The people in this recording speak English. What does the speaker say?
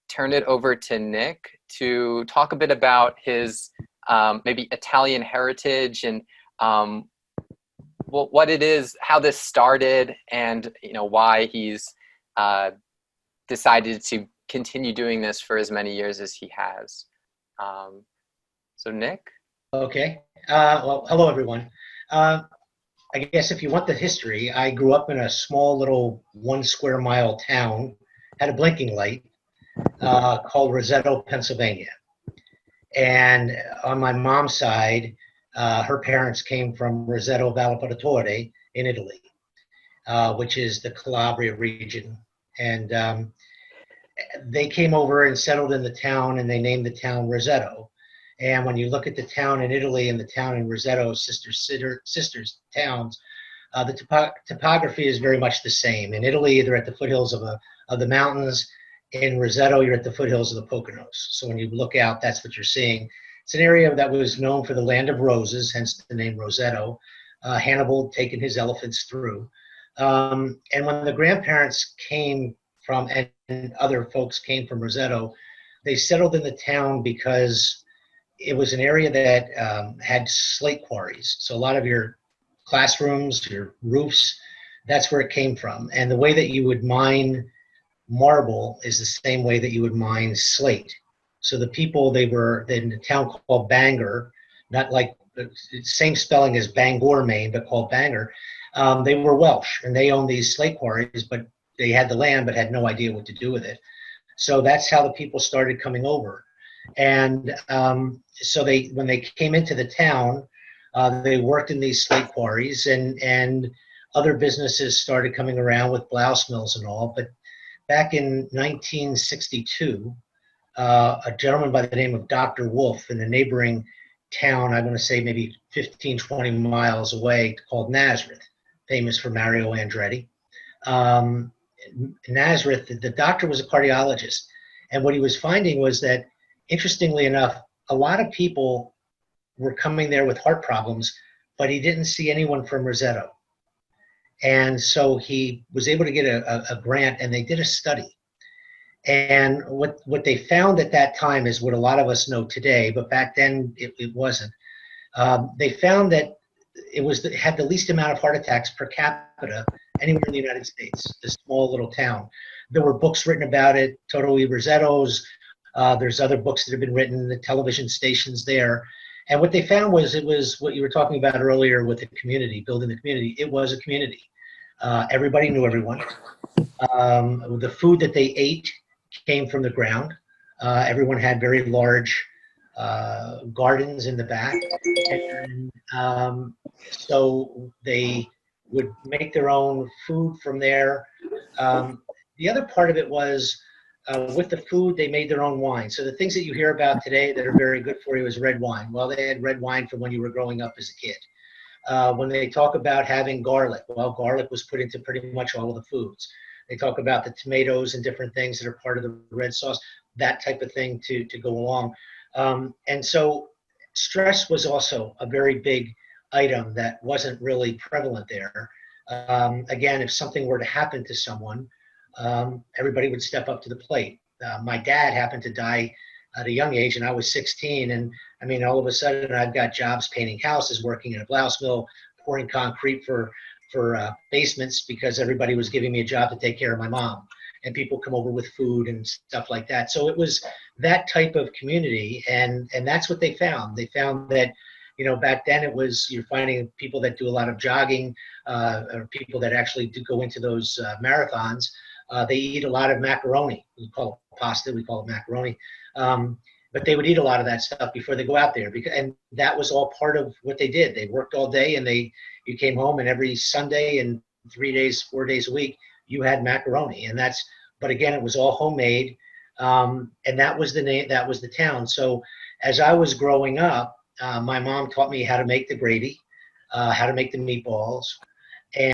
turn it over to Nick to talk a bit about his maybe Italian heritage and what it is, how this started, and why he's decided to continue doing this for as many years as he has. So Nick? Okay. Well, hello, everyone. I guess if you want the history, I grew up in a small little 1 square mile town, had a blinking light, called Roseto, Pennsylvania. And on my mom's side, her parents came from Roseto Valparatore in Italy, which is the Calabria region. And they came over and settled in the town, and they named the town Roseto. And when you look at the town in Italy and the town in Roseto, sisters towns, the topography is very much the same. In Italy, they're at the foothills of the mountains. In Roseto, you're at the foothills of the Poconos. So when you look out, that's what you're seeing. It's an area that was known for the land of roses, hence the name Roseto. Hannibal had taken his elephants through. And when the grandparents came from, and other folks came from Roseto, they settled in the town because it was an area that had slate quarries. So a lot of your classrooms, your roofs, that's where it came from. And the way that you would mine marble is the same way that you would mine slate. So the people, they were in a town called Bangor, not like the same spelling as Bangor, Maine, but called Bangor. They were Welsh, and they owned these slate quarries, but they had the land but had no idea what to do with it. So that's how the people started coming over. And so when they came into the town, they worked in these slate quarries, and other businesses started coming around with blouse mills and all. But back in 1962, a gentleman by the name of Dr. Wolf in a neighboring town, I'm going to say maybe 15, 20 miles away, called Nazareth, famous for Mario Andretti. Nazareth, the doctor was a cardiologist. And what he was finding was that, interestingly enough, a lot of people were coming there with heart problems, but he didn't see anyone from Roseto. And so he was able to get a grant, and they did a study. And what they found at that time is what a lot of us know today, but back then it wasn't. They found that it had the least amount of heart attacks per capita anywhere in the United States, this small little town. There were books written about it, Totally Rosetos. There's other books that have been written, the television stations there. And what they found was, it was what you were talking about earlier with the community, building the community. It was a community. Everybody knew everyone. The food that they ate came from the ground. Everyone had very large gardens in the back. And so they would make their own food from there. The other part of it was, with the food, they made their own wine. So the things that you hear about today that are very good for you is red wine. Well, they had red wine from when you were growing up as a kid. When they talk about having garlic, well, garlic was put into pretty much all of the foods. They talk about the tomatoes and different things that are part of the red sauce, that type of thing to go along. And so stress was also a very big item that wasn't really prevalent there. Again, if something were to happen to someone, everybody would step up to the plate. My dad happened to die at a young age, and I was 16. And I mean, all of a sudden, I've got jobs painting houses, working in a blouse mill, pouring concrete for basements, because everybody was giving me a job to take care of my mom. And people come over with food and stuff like that. So it was that type of community, and that's what they found. They found that, back then it was, you're finding people that do a lot of jogging, or people that actually do go into those marathons. They eat a lot of macaroni. We call it pasta, we call it macaroni. But they would eat a lot of that stuff before they go out there, and that was all part of what they did. They worked all day, and you came home, and every Sunday and 3 days, 4 days a week, you had macaroni. But again, it was all homemade, and that was the town. So as I was growing up, my mom taught me how to make the gravy, how to make the meatballs,